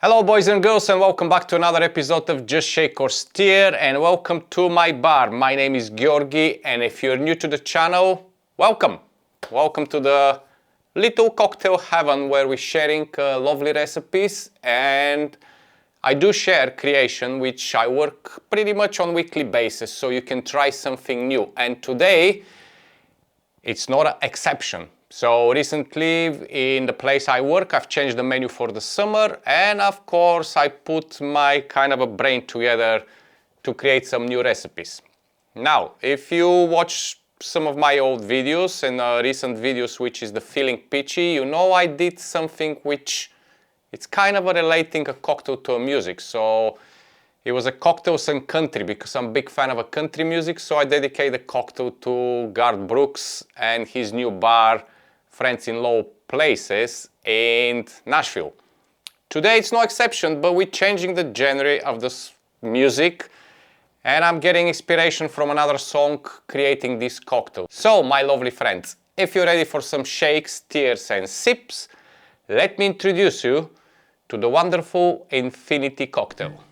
Hello boys and girls, and welcome back to another episode of Just Shake or Steer, and welcome to my bar. My name is Georgi, and if you're new to the channel, welcome. Welcome to the little cocktail heaven where we're sharing lovely recipes, and I do share creation, which I work pretty much on a weekly basis, so you can try something new. And today, it's not an exception. So recently in the place I work, I've changed the menu for the summer, and of course I put my kind of a brain together to create some new recipes. Now, if you watch some of my old videos and recent videos, which is the Feeling Peachy, you know I did something which it's kind of relating a cocktail to a music. So it was a cocktails and country, because I'm a big fan of a country music, so I dedicate the cocktail to Garth Brooks and his new bar, Friends in Low Places in Nashville. Today it's no exception, but we're changing the genre of this music, and I'm getting inspiration from another song creating this cocktail. So, my lovely friends, if you're ready for some shakes, tears and sips, let me introduce you to the wonderful Infinity Cocktail.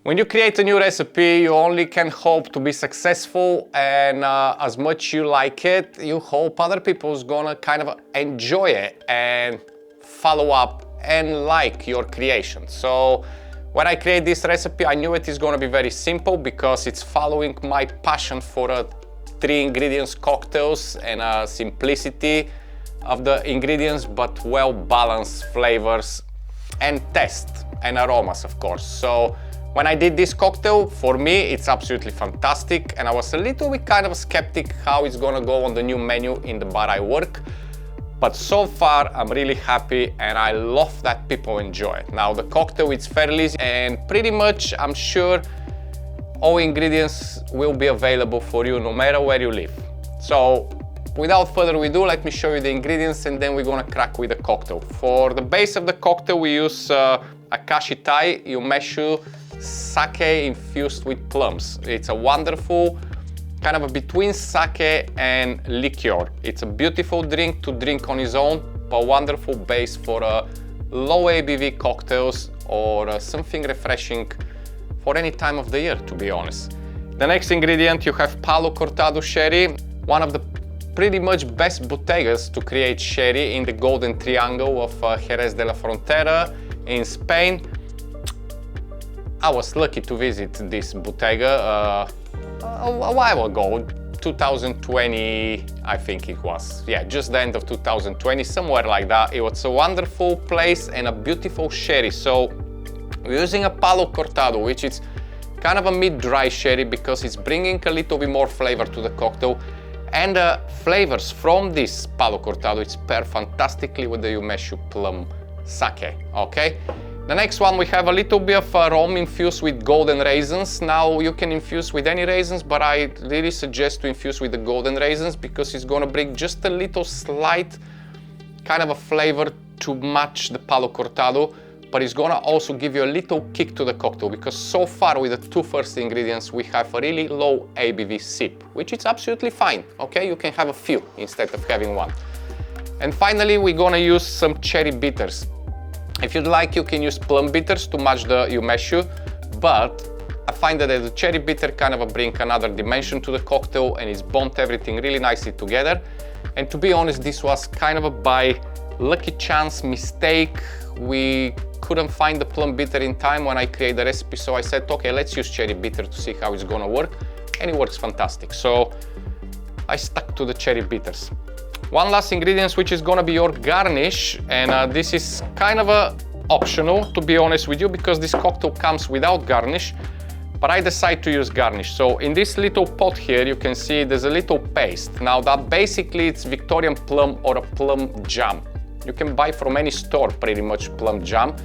When you create a new recipe, you only can hope to be successful, and as much you like it, you hope other people's gonna kind of enjoy it and follow up and like your creation. So when I create this recipe, I knew it is gonna be very simple, because it's following my passion for 3 ingredients cocktails and simplicity of the ingredients, but well-balanced flavors and taste and aromas, of course. So when I did this cocktail, for me, it's absolutely fantastic, and I was a little bit kind of a skeptic how it's gonna go on the new menu in the bar I work. But so far, I'm really happy, and I love that people enjoy it. Now, the cocktail is fairly easy, and pretty much, I'm sure all ingredients will be available for you no matter where you live. So, without further ado, let me show you the ingredients, and then we're gonna crack with the cocktail. For the base of the cocktail, we use Akashi Thai, umeshu, sake infused with plums. It's a wonderful kind of a between sake and liqueur. It's a beautiful drink to drink on its own, but wonderful base for low ABV cocktails or something refreshing for any time of the year, to be honest. The next ingredient, you have Palo Cortado sherry, one of the pretty much best bodegas to create sherry in the Golden Triangle of Jerez de la Frontera in Spain. I was lucky to visit this bodega a while ago, 2020, I think it was. Yeah, just the end of 2020, somewhere like that. It was a wonderful place and a beautiful sherry. So we're using a Palo Cortado, which is kind of a mid-dry sherry, because it's bringing a little bit more flavor to the cocktail. And the flavors from this Palo Cortado, it's paired fantastically with the umeshu plum sake, okay? The next one, we have a little bit of rum infused with golden raisins. Now, you can infuse with any raisins, but I really suggest to infuse with the golden raisins, because it's gonna bring just a little slight kind of a flavor to match the Palo Cortado, but it's gonna also give you a little kick to the cocktail, because so far with the 2 first ingredients, we have a really low ABV sip, which is absolutely fine, okay? You can have a few instead of having one. And finally, we're gonna use some cherry bitters. If you'd like, you can use plum bitters to match the umeshu, but I find that the cherry bitter kind of bring another dimension to the cocktail, and it's bound everything really nicely together. And to be honest, this was kind of a by lucky chance mistake. We couldn't find the plum bitter in time when I created the recipe, so I said, okay, let's use cherry bitter to see how it's gonna work, and it works fantastic. So I stuck to the cherry bitters. One last ingredient, which is gonna be your garnish, and this is kind of optional, to be honest with you, because this cocktail comes without garnish, but I decided to use garnish. So in this little pot here, you can see there's a little paste. Now that basically it's Victorian plum or a plum jam. You can buy from any store pretty much plum jam.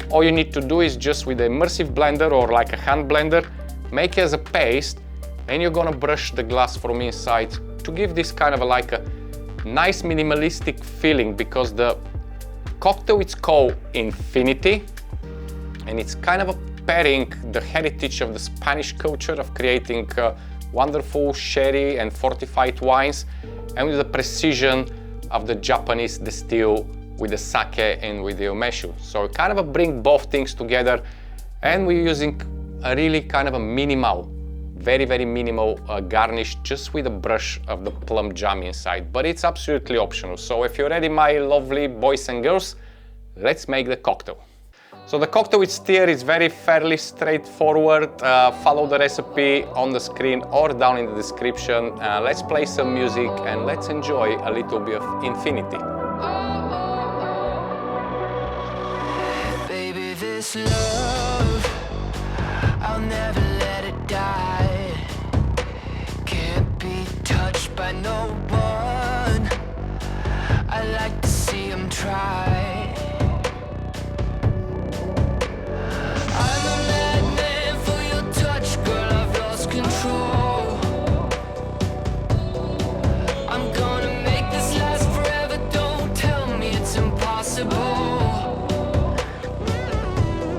All you need to do is just with an immersive blender or like a hand blender, make it as a paste, and you're gonna brush the glass from inside to give this kind of like a nice minimalistic feeling, because the cocktail is called Infinity, and it's kind of a pairing the heritage of the Spanish culture of creating wonderful sherry and fortified wines, and with the precision of the Japanese distill with the sake and with the umeshu. So kind of bring both things together, and we're using a really kind of a minimal, very minimal garnish, just with a brush of the plum jam inside, but it's absolutely optional. So if you're ready, my lovely boys and girls, let's make the cocktail. So the cocktail with steer is fairly straightforward. Follow the recipe on the screen or down in the description. Let's play some music and let's enjoy a little bit of infinity. Baby, this love, I'll never let it die. Can't be touched by no one. I like to see them try. I'm a madman for your touch, girl, I've lost control. I'm gonna make this last forever, don't tell me it's impossible.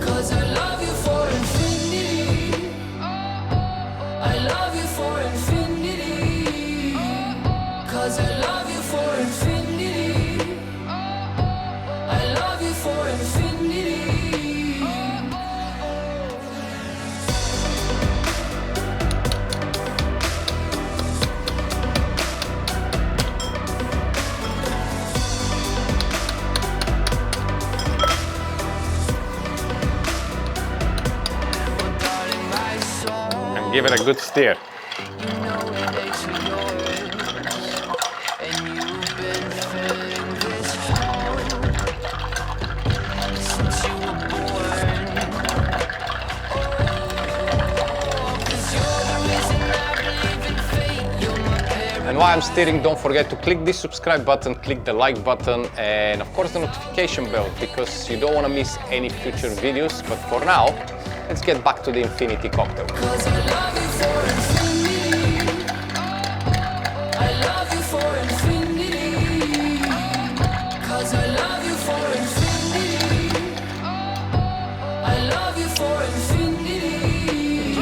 'Cause I love you for infinity. I love you for infinity. 'Cause I love you for infinity. I love you for infinity. Give it a good stir. You know it makes me yours, and you've been filling this hole since you were born. Oh, 'cause you're the reason I believe in fate. You're my parent. And while I'm stirring, don't forget to click the subscribe button, click the like button, and of course the notification bell, because you don't want to miss any future videos. But for now, let's get back to the infinity cocktail. 'Cause I love you for infinity. I love you for infinity. 'Cause I love you for infinity. I love you for infinity.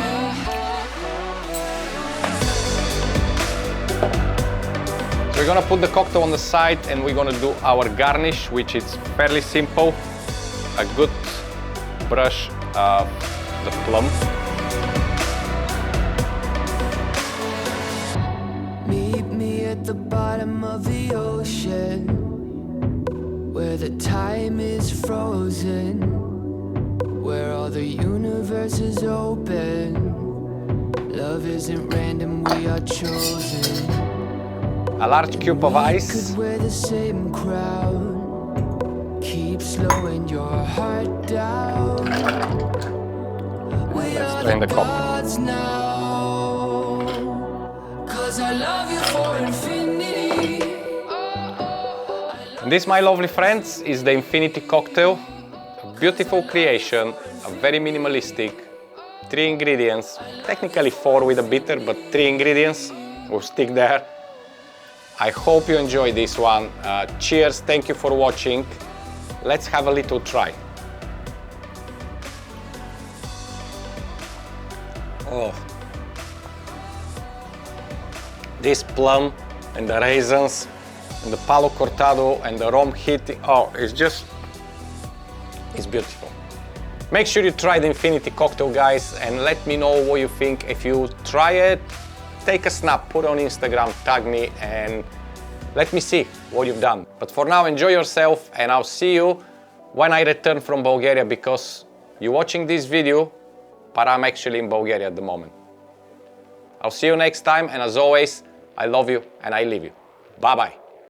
So we're gonna put the cocktail on the side and we're gonna do our garnish, which is fairly simple. A good brush of the plum. Meet me at the bottom of the ocean, where the time is frozen, where all the universe is open. Love isn't random, we are chosen. A large cube of ice. Could wear the same crown. Keep slowing your heart down. Let's drain the cocktail. Gods now. 'Cause I love you for infinity. And this, my lovely friends, is the infinity cocktail. A beautiful creation, a very minimalistic, 3 ingredients, technically 4 with a bitter, but 3 ingredients, we'll stick there. I hope you enjoyed this one. Cheers, thank you for watching. Let's have a little try. Oh. This plum and the raisins and the Palo Cortado and the rum hitting, oh, it's beautiful. Make sure you try the infinity cocktail, guys, and let me know what you think. If you try it, take a snap, put it on Instagram, tag me, and let me see what you've done. But for now, enjoy yourself, and I'll see you when I return from Bulgaria, because you're watching this video, but I'm actually in Bulgaria at the moment. I'll see you next time, and as always, I love you and I leave you. Bye-bye.